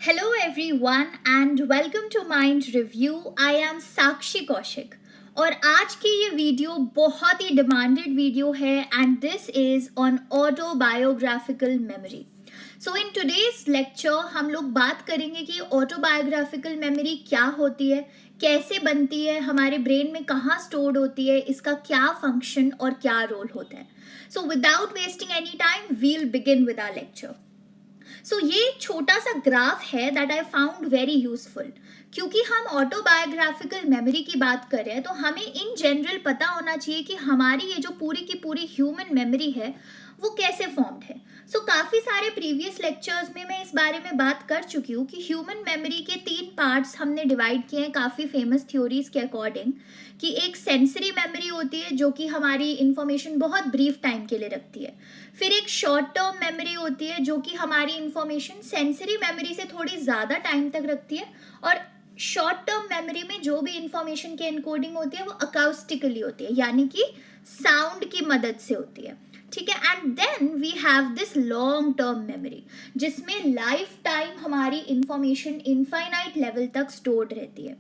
Hello everyone and welcome to Mind Review. I am साक्षी कौशिक और आज की ये वीडियो बहुत ही डिमांडेड वीडियो है and this is on autobiographical memory. So in today's lecture हम लोग बात करेंगे कि ऑटोबायोग्राफिकल मेमोरी क्या होती है, कैसे बनती है, हमारे ब्रेन में कहाँ स्टोर्ड होती है, इसका क्या फंक्शन और क्या रोल होता है. So without wasting any time we'll begin with our lecture. So ये छोटा सा ग्राफ है that I found very useful. क्योंकि हम ऑटोबायोग्राफिकल मेमोरी की बात कर रहे हैं तो हमें इन जनरल पता होना चाहिए कि हमारी ये जो पूरी की पूरी ह्यूमन मेमोरी है वो कैसे फॉर्म्ड है. सो काफ़ी सारे प्रीवियस लेक्चर्स में मैं इस बारे में बात कर चुकी हूँ कि ह्यूमन मेमोरी के 3 पार्ट्स हमने डिवाइड किए हैं काफ़ी फेमस थ्योरीज के अकॉर्डिंग. कि एक सेंसरी मेमोरी होती है जो कि हमारी इंफॉर्मेशन बहुत ब्रीफ टाइम के लिए रखती है. फिर एक शॉर्ट टर्म मेमोरी होती है जो कि हमारी इंफॉर्मेशन सेंसरी मेमोरी से थोड़ी ज़्यादा टाइम तक रखती है. और शॉर्ट टर्म मेमोरी में जो भी इंफॉर्मेशन की एनकोडिंग होती है वो अकाउस्टिकली होती है, यानी कि साउंड की मदद से होती है. ठीक है. And then we have this long term memory जिसमें लाइफ टाइम हमारी इंफॉर्मेशन इनफाइनाइट लेवल तक स्टोर्ड रहती है.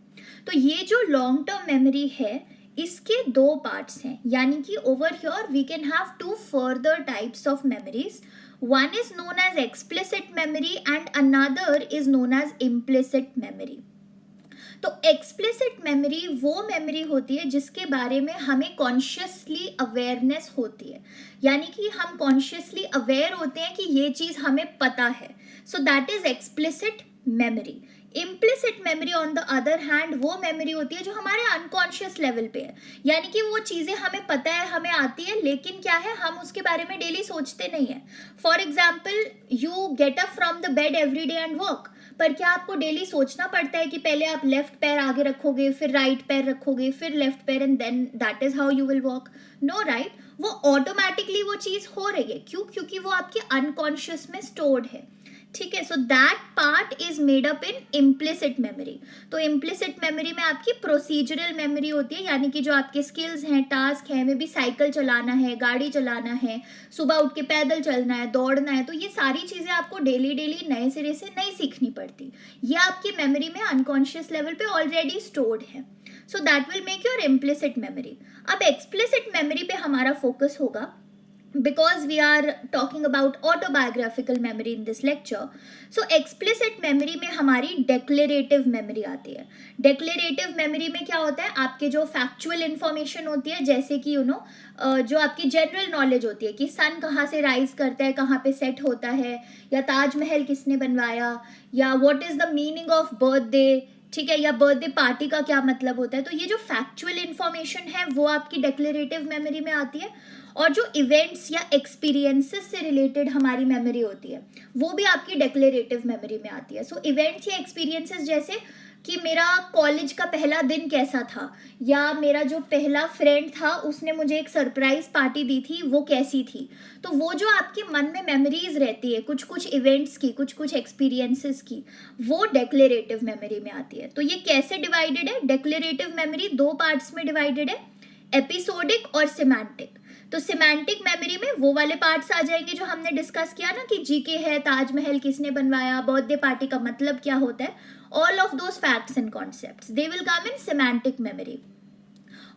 तो ये जो लॉन्ग टर्म मेमोरी है इसके 2 पार्ट्स हैं, यानी कि over here we can have 2 further types of memories. One is known as explicit memory and another is known as implicit memory. तो एक्सप्लिसिट मेमोरी वो मेमोरी होती है जिसके बारे में हमें कॉन्शियसली अवेयरनेस होती है, यानी कि हम कॉन्शियसली अवेयर होते हैं कि ये चीज़ हमें पता है. सो that is explicit memory. Implicit memory on the other hand वो मेमोरी होती है जो हमारे अनकॉन्शियस लेवल पे है, यानी कि वो चीज़ें हमें पता है, हमें आती है, लेकिन क्या है हम उसके बारे में डेली सोचते नहीं है. For example you get up from the bed every day and walk, पर क्या आपको डेली सोचना पड़ता है कि पहले आप लेफ्ट पैर आगे रखोगे, फिर राइट पैर रखोगे, फिर लेफ्ट पैर and then that is how you will walk? No, right. वो ऑटोमेटिकली वो चीज़ हो रही है. क्यों? क्योंकि वो आपके अनकॉन्शियस में स्टोर्ड है. ठीक है. So that part is made up in implicit memory. तो इम्प्लिसिट मेमोरी में आपकी प्रोसीजरल मेमोरी होती है, यानी कि जो आपके स्किल्स हैं, टास्क है, मे बी साइकिल चलाना है, गाड़ी चलाना है, सुबह उठ के पैदल चलना है, दौड़ना है, तो ये सारी चीज़ें आपको डेली डेली नए सिरे से नहीं सीखनी पड़ती. ये आपकी मेमोरी में अनकॉन्शियस लेवल पे ऑलरेडी स्टोर्ड है. So that will make your implicit memory. अब एक्सप्लिसिट मेमोरी पे हमारा फोकस होगा because we are talking about autobiographical memory in this lecture. So explicit memory में हमारी declarative memory आती है. Declarative memory में क्या होता है, आपके जो factual information होती है, जैसे कि जो आपकी general knowledge होती है कि सन कहाँ से राइज करता है, कहाँ पे सेट होता है, या ताजमहल किसने बनवाया, या what is the meaning of birthday, ठीक है, या बर्थडे पार्टी का क्या मतलब होता है. तो ये जो फैक्चुअल इंफॉर्मेशन है वो आपकी डेक्लेरेटिव मेमोरी में आती है. और जो इवेंट्स या एक्सपीरियंसेस से रिलेटेड हमारी मेमोरी होती है वो भी आपकी डेक्लेरेटिव मेमोरी में आती है. सो इवेंट्स या एक्सपीरियंसेस जैसे कि मेरा कॉलेज का पहला दिन कैसा था, या मेरा जो पहला फ्रेंड था उसने मुझे एक सरप्राइज पार्टी दी थी वो कैसी थी. तो वो जो आपके मन में मेमोरीज रहती है कुछ कुछ इवेंट्स की, कुछ कुछ एक्सपीरियंसेस की, वो डेक्लेरेटिव मेमोरी में आती है. तो ये कैसे डिवाइडेड है? डेक्लेरेटिव मेमोरी 2 पार्ट्स में डिवाइडेड है, एपिसोडिक और सिमेंटिक. तो सिमेंटिक मेमोरी में वो वाले पार्ट्स आ जाएंगे जो हमने डिस्कस किया ना, कि जीके है, ताजमहल किसने बनवाया, बर्थडे पार्टी का मतलब क्या होता है, all of those facts and concepts they will come in semantic memory.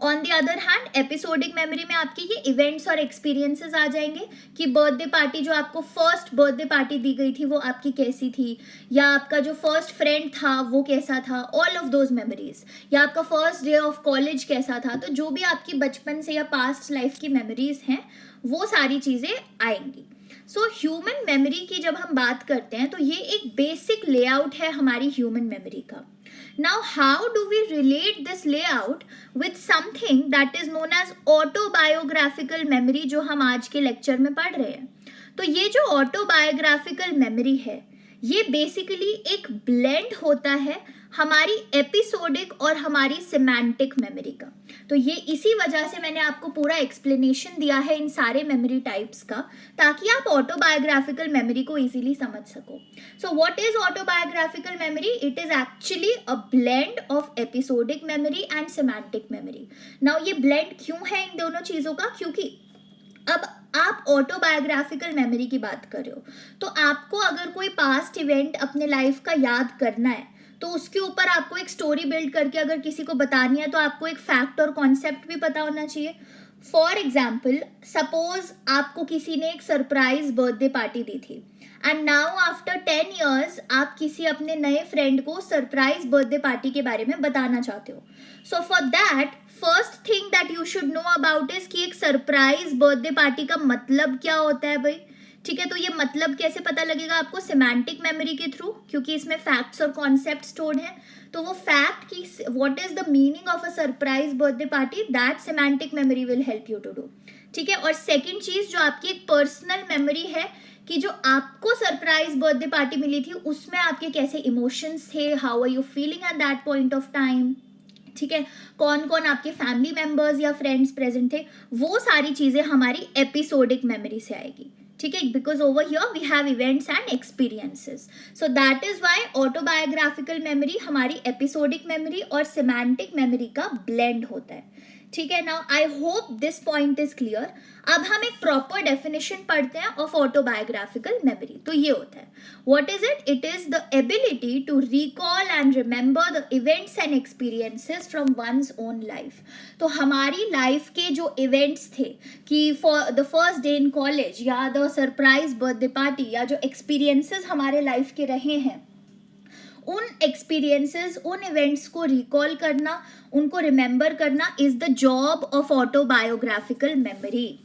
On the other hand episodic memory में आपके ये इवेंट्स और एक्सपीरियंसेस आ जाएंगे कि बर्थडे पार्टी, जो आपको फर्स्ट बर्थडे पार्टी दी गई थी वो आपकी कैसी थी, या आपका जो फर्स्ट फ्रेंड था वो कैसा था, ऑल ऑफ दोज मेमोरीज, या आपका फर्स्ट डे ऑफ कॉलेज कैसा था. तो जो भी आपकी बचपन से या पास्ट लाइफ की मेमोरीज हैं वो सारी चीज़ें आएंगी. सो ह्यूमन मेमोरी की जब हम बात करते हैं तो ये एक बेसिक लेआउट है हमारी ह्यूमन मेमोरी का. Now, how do we relate this layout with something that is known as autobiographical memory, जो हम आज के लेक्चर में पढ़ रहे हैं? तो ये जो autobiographical memory है ये बेसिकली एक ब्लेंड होता है हमारी एपिसोडिक और हमारी सिमेंटिक मेमोरी का. तो ये इसी वजह से मैंने आपको पूरा एक्सप्लेनेशन दिया है इन सारे मेमोरी टाइप्स का, ताकि आप ऑटोबायोग्राफिकल मेमोरी को इजीली समझ सको. So what is autobiographical memory? It is actually a blend of episodic memory and semantic memory. Now ये ब्लेंड क्यों है इन दोनों चीज़ों का? क्योंकि अब आप ऑटोबायोग्राफिकल मेमोरी की बात कर रहे हो, तो आपको अगर कोई पास्ट इवेंट अपने लाइफ का याद करना है तो उसके ऊपर आपको एक स्टोरी बिल्ड करके अगर किसी को बतानी है तो आपको एक फैक्ट और कॉन्सेप्ट भी पता होना चाहिए. फॉर एग्जाम्पल, सपोज आपको किसी ने एक सरप्राइज बर्थडे पार्टी दी थी एंड नाउ आफ्टर 10 years आप किसी अपने नए फ्रेंड को सरप्राइज बर्थडे पार्टी के बारे में बताना चाहते हो. So for that, first thing that you should know about is कि एक सरप्राइज बर्थडे पार्टी का मतलब क्या होता है भाई. ठीक है, तो ये मतलब कैसे पता लगेगा आपको? सिमेंटिक मेमोरी के थ्रू, क्योंकि इसमें फैक्ट्स और कॉन्सेप्ट स्टोर्ड है. तो वो फैक्ट की what is the meaning of a surprise birthday party, that semantic memory will help you to do. ठीक है, और सेकेंड चीज जो आपकी एक पर्सनल मेमोरी है कि जो आपको सरप्राइज बर्थडे पार्टी मिली थी उसमें आपके कैसे इमोशंस थे, how are you feeling at that point of time. ठीक है, कौन कौन आपके फैमिली मेंबर्स या फ्रेंड्स प्रेजेंट थे, वो सारी चीजें हमारी एपिसोडिक मेमोरी से आएगी. ठीक है, because over here we have events and experiences. So that is why autobiographical memory हमारी एपिसोडिक मेमोरी और सिमेंटिक मेमोरी का ब्लेंड होता है. ठीक है, now I hope this point is clear. अब हम एक प्रॉपर डेफिनेशन पढ़ते हैं ऑफ ऑटोबायोग्राफिकल मेमोरी. तो ये होता है, what is it? It is the ability to recall and remember the events and experiences from one's own life. तो हमारी लाइफ के जो इवेंट्स थे कि for the first day in college या द सरप्राइज बर्थडे पार्टी या जो experiences हमारे लाइफ के रहे हैं, उन एक्सपीरियंसेस, उन इवेंट्स को रिकॉल करना, उनको रिमेंबर करना is the job of autobiographical memory.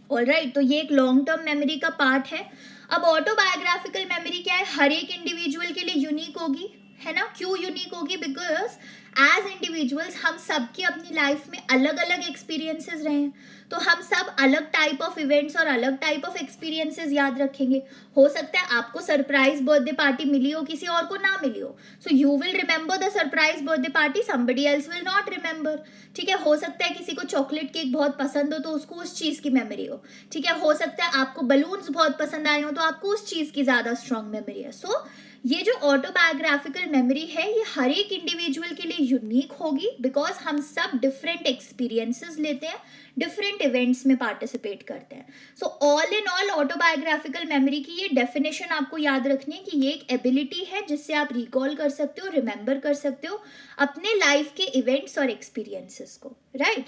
Alright, तो ये एक लॉन्ग टर्म मेमोरी का पार्ट है. अब ऑटोबायोग्राफिकल मेमोरी क्या है? हर एक इंडिविजुअल के लिए यूनिक होगी, है ना. क्यों यूनिक होगी? बिकॉज एज इंडिविजुअल्स हम सबकी अपनी लाइफ में अलग अलग एक्सपीरियंसेस रहे हैं, तो हम सब अलग टाइप ऑफ इवेंट्स और अलग टाइप ऑफ एक्सपीरियंसेस याद रखेंगे. हो सकता है आपको सरप्राइज बर्थडे पार्टी मिली हो, किसी और को ना मिली हो. So you will remember the surprise birthday party, somebody else will not remember. ठीक है, हो सकता है किसी को चॉकलेट केक बहुत पसंद हो तो उसको उस चीज की मेमोरी हो. ठीक है, हो सकता है आपको बलून्स बहुत पसंद आए हो तो आपको उस चीज की ज्यादा स्ट्रॉन्ग मेमोरी है. सो ये जो ऑटोबायोग्राफिकल मेमोरी है ये हर एक इंडिविजुअल के लिए यूनिक होगी, बिकॉज हम सब डिफरेंट एक्सपीरियंसेस लेते हैं, डिफरेंट इवेंट्स में पार्टिसिपेट करते हैं. So all in all autobiographical memory की ये डेफिनेशन आपको याद रखनी है कि ये एक एबिलिटी है जिससे आप रिकॉल कर सकते हो, रिमेंबर कर सकते हो अपने लाइफ के इवेंट्स और एक्सपीरियंसेस को. Right,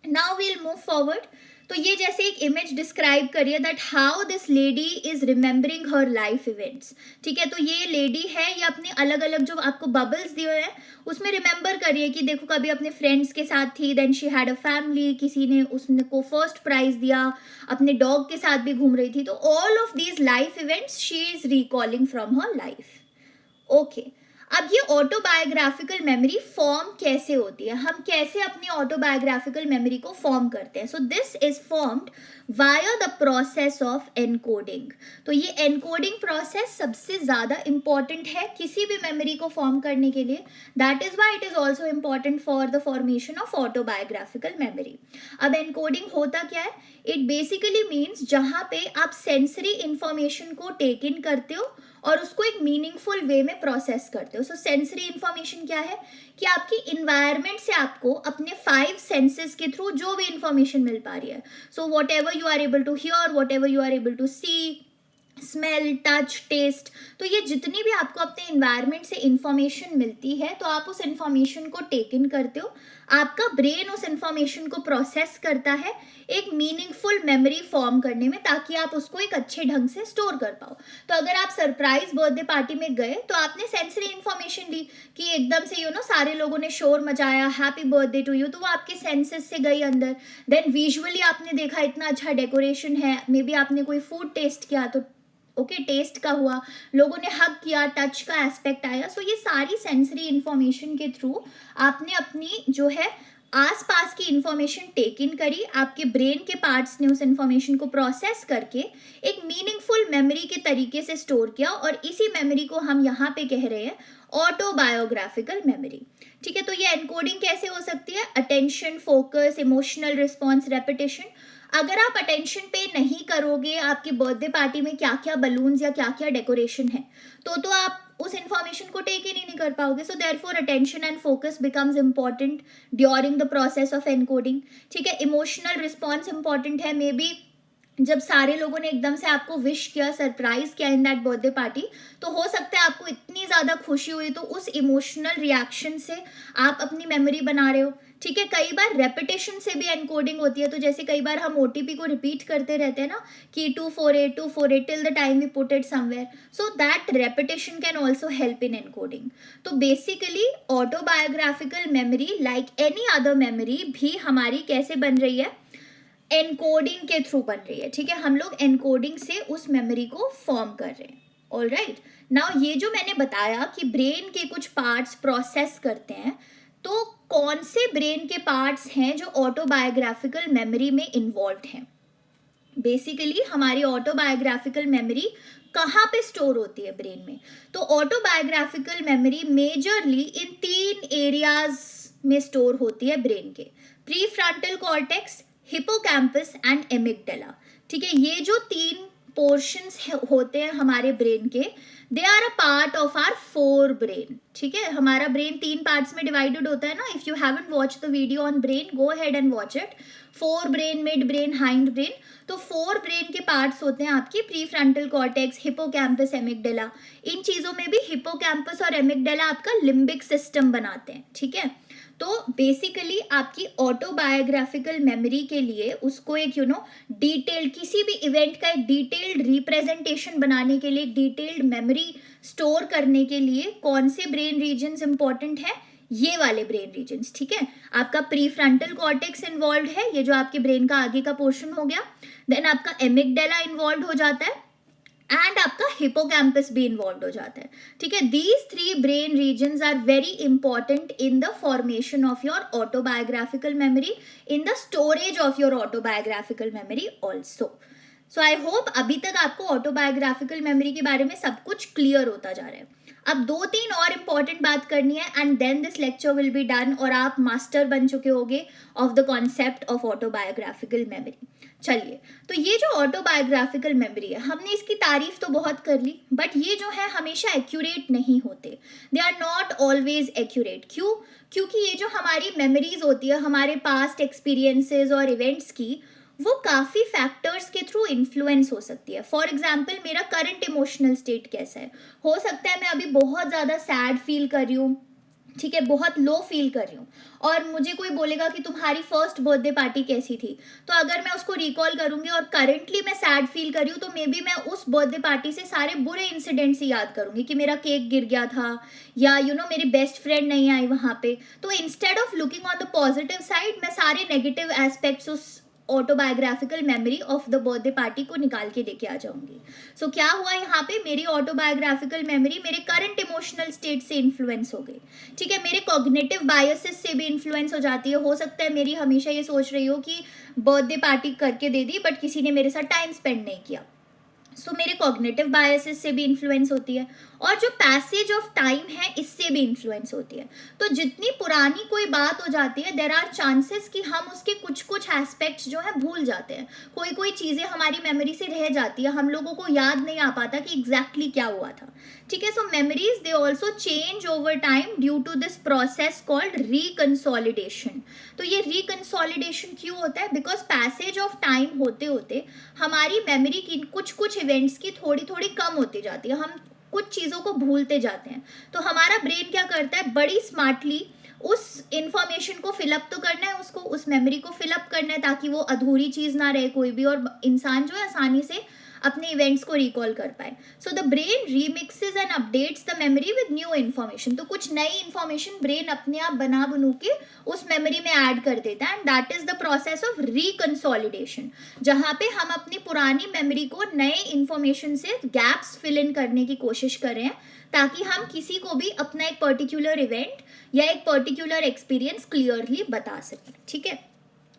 now we'll move forward. तो ये जैसे एक इमेज डिस्क्राइब करिए that how this lady is remembering her life events. ठीक है, तो ये लेडी है, ये अपने अलग अलग जो आपको बबल्स दिए हुए हैं उसमें रिमेंबर करिए कि देखो कभी अपने फ्रेंड्स के साथ थी, then she had a family, किसी ने उसने को फर्स्ट प्राइज दिया, अपने डॉग के साथ भी घूम रही थी. तो all of these life events she is recalling from her life. Okay, अब ये ऑटोबायोग्राफिकल मेमोरी फॉर्म कैसे होती है, हम कैसे अपनी ऑटोबायोग्राफिकल मेमोरी को फॉर्म करते हैं. So this is formed via the process of encoding. तो ये एनकोडिंग प्रोसेस सबसे ज्यादा इंपॉर्टेंट है किसी भी मेमोरी को फॉर्म करने के लिए. That is why it is also important for the formation of autobiographical memory. अब एनकोडिंग होता क्या है? इट बेसिकली मीन्स जहां पे आप सेंसरी इंफॉर्मेशन को टेक इन करते हो और उसको एक मीनिंगफुल वे में प्रोसेस करते हो. सो सेंसरी इंफॉर्मेशन क्या है? कि आपकी इन्वायरमेंट से आपको अपने 5 सेंसेस के थ्रू जो भी इंफॉर्मेशन मिल पा रही है. So whatever you are able to hear, whatever you are able to see, smell, touch, taste, तो ये जितनी भी आपको अपने इन्वायरमेंट से इंफॉर्मेशन मिलती है तो आप उस इंफॉर्मेशन को टेक इन करते हो, आपका ब्रेन उस इंफॉर्मेशन को प्रोसेस करता है एक मीनिंगफुल मेमोरी फॉर्म करने में, ताकि आप उसको एक अच्छे ढंग से स्टोर कर पाओ. तो अगर आप सरप्राइज बर्थडे पार्टी में गए तो आपने सेंसरी इंफॉर्मेशन ली कि एकदम से सारे लोगों ने शोर मचाया, हैप्पी बर्थडे टू यू, तो वो आपके सेंसेस से गई अंदर. देन विजुअली आपने देखा इतना अच्छा डेकोरेशन है, मे बी आपने कोई फूड टेस्ट किया तो ओके, टेस्ट का हुआ, लोगों ने हग किया, टच का एस्पेक्ट आया. सो ये सारी सेंसरी इंफॉर्मेशन के थ्रू आपने अपनी जो है आसपास की इंफॉर्मेशन टेक इन करी, आपके ब्रेन के पार्ट्स ने उस इंफॉर्मेशन को प्रोसेस करके एक मीनिंगफुल मेमोरी के तरीके से स्टोर किया, और इसी मेमोरी को हम यहाँ पे कह रहे हैं ऑटोबायोग्राफिकल मेमोरी. ठीक है, तो ये एनकोडिंग कैसे हो सकती है? Attention, focus, emotional response, repetition. अगर आप अटेंशन पे नहीं करोगे आपके बर्थडे पार्टी में क्या क्या बलून्स या क्या क्या डेकोरेशन है, तो आप उस इंफॉर्मेशन को टेक इन ही नहीं कर पाओगे. So therefore attention and focus becomes important during the process of encoding. ठीक है, इमोशनल रिस्पॉन्स इंपॉर्टेंट है. मे बी जब सारे लोगों ने एकदम से आपको विश किया, सरप्राइज किया इन दैट बर्थडे पार्टी, तो हो सकता है आपको इतनी ज़्यादा खुशी हुई, तो उस इमोशनल रिएक्शन से आप अपनी मेमोरी बना रहे हो। ठीक है, कई बार रेपिटेशन से भी एनकोडिंग होती है। तो जैसे कई बार हम ओटीपी को रिपीट करते रहते हैं ना कि 248 till the time we put it somewhere, so that repetition can also help in encoding. तो basically autobiographical memory like any other memory भी हमारी कैसे बन रही है, एनकोडिंग के थ्रू बन रही है। ठीक है, हम लोग एनकोडिंग से उस मेमोरी को फॉर्म कर रहे हैं। ऑल राइट, नाउ ये जो मैंने बताया कि ब्रेन के कुछ पार्ट्स प्रोसेस करते हैं, तो कौन से ब्रेन के पार्ट्स हैं जो ऑटोबायोग्राफिकल मेमोरी में इन्वॉल्व हैं। बेसिकली हमारी ऑटोबायोग्राफिकल मेमोरी कहाँ पे स्टोर होती है ब्रेन में। तो autobiographical memory majorly in 3 areas में स्टोर होती है ब्रेन के, pre frontal cortex, hippocampus and amygdala. ठीक है, ये जो 3 पोर्शंस होते हैं हमारे ब्रेन के, they are a part of our 4 brain. ठीक है, हमारा ब्रेन 3 पार्ट्स में डिवाइडेड होता है ना। If you haven't watch the video on brain, go ahead and watch it. 4 brain, mid brain, hind brain. तो 4 ब्रेन के पार्ट्स होते हैं आपकी, pre frontal cortex, hippocampus, amygdala. इन चीजों में भी हिपोकैम्पस और एमिगडाला आपका लिम्बिक सिस्टम बनाते हैं। ठीक है, तो बेसिकली आपकी ऑटोबायोग्राफिकल मेमोरी के लिए उसको एक डिटेल्ड, किसी भी इवेंट का एक डिटेल्ड रिप्रेजेंटेशन बनाने के लिए, डिटेल्ड मेमोरी स्टोर करने के लिए कौन से ब्रेन रीजन्स इंपॉर्टेंट है, ये वाले ब्रेन रीजन्स। ठीक है, आपका प्री फ्रंटल कॉर्टेक्स इन्वॉल्व है, ये जो आपके ब्रेन का आगे का पोर्शन हो गया। देन आपका एमिगडाला इन्वॉल्व हो जाता है एंड आपका हिपोकैम्पस भी इन्वॉल्व हो जाता है। ठीक है, these 3 brain regions are very important in the formation of your autobiographical memory, in the storage of your autobiographical memory also. So I hope अभी तक आपको ऑटोबायोग्राफिकल मेमोरी के बारे में सब कुछ क्लियर होता जा रहा है। अब 2-3 और इम्पॉर्टेंट बात करनी है and then this lecture will be done, और आप मास्टर बन चुके होगे of the concept of autobiographical memory. चलिए, तो ये जो ऑटोबायोग्राफिकल मेमोरी है, हमने इसकी तारीफ तो बहुत कर ली, बट ये जो है हमेशा एक्यूरेट नहीं होते। They are not always accurate. क्यों? क्योंकि ये जो हमारी मेमोरीज होती है हमारे पास्ट एक्सपीरियंसेस और इवेंट्स की, वो काफ़ी फैक्टर्स के थ्रू इन्फ्लुएंस हो सकती है। फॉर एग्जाम्पल, मेरा करंट इमोशनल स्टेट कैसा है, हो सकता है मैं अभी बहुत ज़्यादा सैड फील कर रही हूँ, ठीक है, बहुत लो फील कर रही हूँ, और मुझे कोई बोलेगा कि तुम्हारी फर्स्ट बर्थडे पार्टी कैसी थी, तो अगर मैं उसको रिकॉल करूंगी और करंटली मैं सैड फील कर रही हूँ, तो मे बी मैं उस बर्थडे पार्टी से सारे बुरे इंसिडेंट्स ही याद करूंगी कि मेरा केक गिर गया था, या मेरी बेस्ट फ्रेंड नहीं आई वहाँ पे। तो instead of looking on the positive side, मैं सारे नेगेटिव एस्पेक्ट्स उस autobiographical memory of the birthday party को निकाल के लेके आ जाऊंगी। सो क्या हुआ यहाँ पे, मेरी ऑटोबायोग्राफिकल मेमोरी मेरे करंट इमोशनल स्टेट से इन्फ्लुएंस हो गई। ठीक है, मेरे कॉग्निटिव बायसेस से भी इन्फ्लुएंस हो जाती है। हो सकता है मेरी हमेशा ये सोच रही हो कि बर्थडे पार्टी करके दे दी, बट किसी ने मेरे साथ टाइम स्पेंड नहीं किया। सो मेरे कॉग्निटिव बायसेस से भी इन्फ्लुएंस होती है, और जो पैसेज ऑफ टाइम है इससे भी इन्फ्लुएंस होती है। तो जितनी पुरानी कोई बात हो जाती है, देर आर चांसेस कि हम उसके कुछ कुछ एस्पेक्ट्स जो है भूल जाते हैं। कोई कोई चीज़ें हमारी मेमोरी से रह जाती है, हम लोगों को याद नहीं आ पाता कि एग्जैक्टली क्या हुआ था। ठीक है, so memories they also change over time due to this process called reconsolidation. तो ये रिकंसोलिडेशन क्यों होता है? बिकॉज पैसेज ऑफ टाइम होते होते हमारी मेमोरी की कुछ कुछ इवेंट्स की थोड़ी थोड़ी कम होती जाती है, हम कुछ चीज़ों को भूलते जाते हैं। तो हमारा ब्रेन क्या करता है, बड़ी स्मार्टली उस इंफॉर्मेशन को फिलअप तो करना है, उसको उस मेमोरी को फिलअप करना है, ताकि वो अधूरी चीज़ ना रहे कोई भी, और इंसान जो है आसानी से अपने इवेंट्स को रिकॉल कर पाए। So the brain remixes and updates the memory with new information. तो कुछ नई इन्फॉर्मेशन ब्रेन अपने आप बना बनू के उस मेमोरी में ऐड कर देता है, and that is the process of reconsolidation, जहाँ पे हम अपनी पुरानी मेमोरी को नए इन्फॉर्मेशन से गैप्स फिल इन करने की कोशिश कर रहे हैं, ताकि हम किसी को भी अपना एक पर्टिकुलर इवेंट या एक पर्टिकुलर एक्सपीरियंस क्लियरली बता सकें। ठीक है,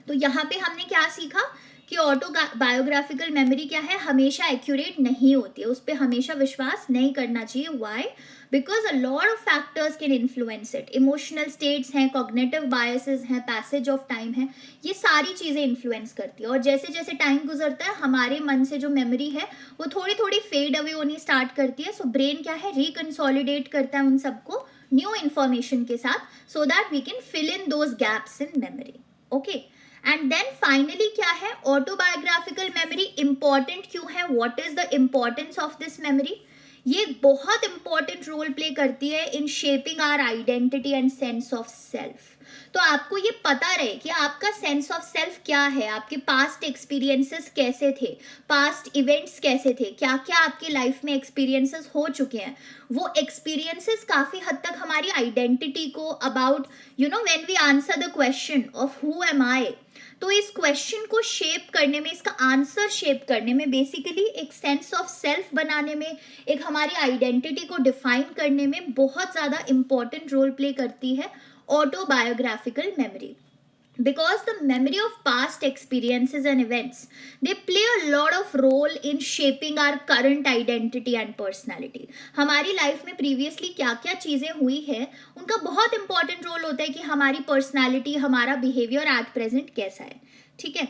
तो यहाँ पे हमने क्या सीखा कि ऑटोबायोग्राफिकल मेमोरी क्या है, हमेशा एक्यूरेट नहीं होती है, उस पर हमेशा विश्वास नहीं करना चाहिए। Why? Because a lot of factors can influence it. Emotional states हैं, कॉग्निटिव बायसेस हैं, पैसेज ऑफ टाइम है, ये सारी चीज़ें इन्फ्लुएंस करती है। और जैसे जैसे टाइम गुजरता है, हमारे मन से जो मेमोरी है वो थोड़ी थोड़ी फेड अवे होनी स्टार्ट करती है। सो ब्रेन क्या है, रिकंसोलिडेट करता है उन सबको न्यू इन्फॉर्मेशन के साथ, so that we can fill in those gaps in memory. Okay, and then finally क्या है, ऑटोबायोग्राफिकल मेमोरी इंपॉर्टेंट क्यों है, what is the importance of this memory. ये बहुत इंपॉर्टेंट रोल प्ले करती है in shaping our identity and sense of self. तो आपको ये पता रहे कि आपका सेंस ऑफ सेल्फ क्या है, आपके पास्ट एक्सपीरियंसेस कैसे थे, पास्ट इवेंट्स कैसे थे, क्या क्या आपकी लाइफ में एक्सपीरियंसेस हो चुके हैं, वो एक्सपीरियंसेस काफ़ी हद तक हमारी आइडेंटिटी को about when we answer the question of who am I, तो इस क्वेश्चन को शेप करने में, इसका आंसर शेप करने में, बेसिकली एक सेंस ऑफ सेल्फ बनाने में, एक हमारी आइडेंटिटी को डिफाइन करने में बहुत ज़्यादा इंपॉर्टेंट रोल प्ले करती है autobiographical memory. Because the memory of past experiences and events, they play a lot of role in shaping our current identity and personality. हमारी लाइफ में प्रीवियसली क्या क्या चीज़ें हुई है, उनका बहुत इंपॉर्टेंट रोल होता है कि हमारी पर्सनैलिटी, हमारा बिहेवियर एट प्रेजेंट कैसा है, ठीक है।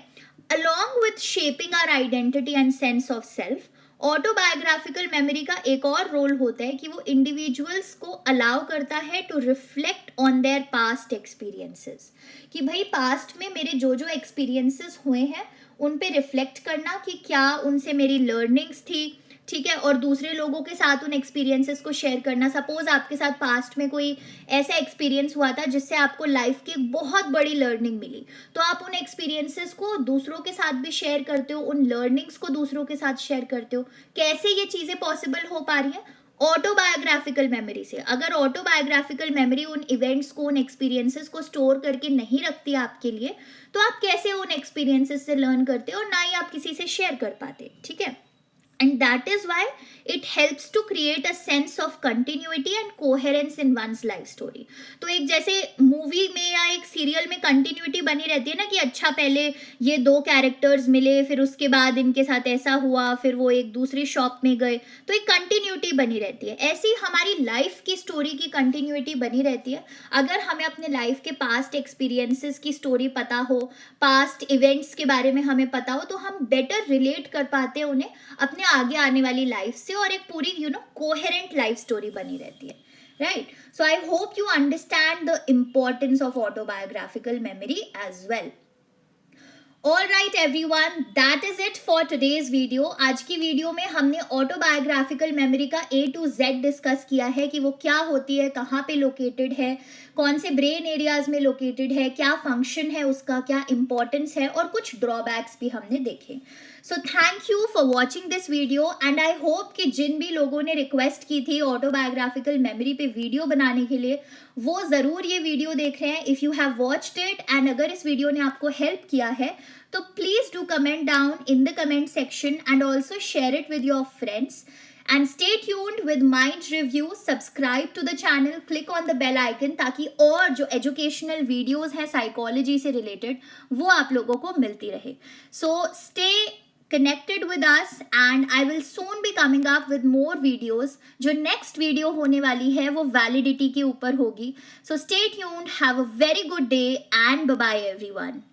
Along with shaping our identity and sense of self, autobiographical memory का एक और रोल होता है कि वो इंडिविजुअल्स को अलाउ करता है to reflect on their past experiences, कि भाई पास्ट में मेरे जो जो एक्सपीरियंसेस हुए हैं उन पे रिफ्लेक्ट करना कि क्या उनसे मेरी लर्निंग्स थी, ठीक है, और दूसरे लोगों के साथ उन एक्सपीरियंसेस को शेयर करना। सपोज आपके साथ पास्ट में कोई ऐसा एक्सपीरियंस हुआ था जिससे आपको लाइफ की एक बहुत बड़ी लर्निंग मिली, तो आप उन एक्सपीरियंसेस को दूसरों के साथ भी शेयर करते हो, उन लर्निंग्स को दूसरों के साथ शेयर करते हो। कैसे ये चीज़ें पॉसिबल हो पा रही हैं, ऑटोबायोग्राफिकल मेमोरी से। अगर ऑटोबायोग्राफिकल मेमोरी उन इवेंट्स को, उन एक्सपीरियंसेस को स्टोर करके नहीं रखती आपके लिए, तो आप कैसे उन एक्सपीरियंसेस से लर्न करते और ना ही आप किसी से शेयर कर पाते, ठीक है। And that is why it helps to create a sense of continuity and coherence in one's life story. तो एक जैसे मूवी में या एक सीरियल में कंटिन्यूटी बनी रहती है ना, कि अच्छा पहले ये दो कैरेक्टर्स मिले, फिर उसके बाद इनके साथ ऐसा हुआ, फिर वो एक दूसरी शॉप में गए, तो एक कंटिन्यूटी बनी रहती है। ऐसी हमारी लाइफ की स्टोरी की कंटिन्यूटी बनी रहती है। अगर हमें अपने लाइफ के पास्ट एक्सपीरियंसेस की स्टोरी पता हो, पास्ट इवेंट्स के बारे में हमें पता हो, तो हम बेटर रिलेट कर पाते हैं उन्हें अपने आगे आने वाली लाइफ से, और एक पूरी कोहेरेंट लाइफ स्टोरी बनी रहती है, right. So I hope you understand the importance of autobiographical memory as well. All right everyone, that is it for today's video. आज की वीडियो में हमने ऑटोबायोग्राफिकल मेमोरी का A to Z डिस्कस किया है कि वो क्या होती है, कहाँ पे लोकेटेड है, कौन से ब्रेन एरियाज में लोकेटेड है, क्या फंक्शन है उसका, क्या इंपॉर्टेंस है, और कुछ ड्रॉबैक्स भी हमने देखे। So thank you for watching this video, and I hope कि जिन भी लोगों ने रिक्वेस्ट की थी ऑटोबायोग्राफिकल मेमोरी पे वीडियो बनाने के लिए, वो ज़रूर ये वीडियो देख रहे हैं। If you have watched it and अगर इस वीडियो ने आपको हेल्प किया है, तो please do comment down in the comment section and also share it with your friends. And stay tuned with Mind Review. Subscribe to the channel, click on the bell icon ताकि और जो educational videos हैं psychology से related वो आप लोगों को मिलती रहे. So stay connected with us and I will soon be coming up with more videos. जो next video होने वाली है वो validity के ऊपर होगी. So stay tuned, have a very good day and bye bye everyone.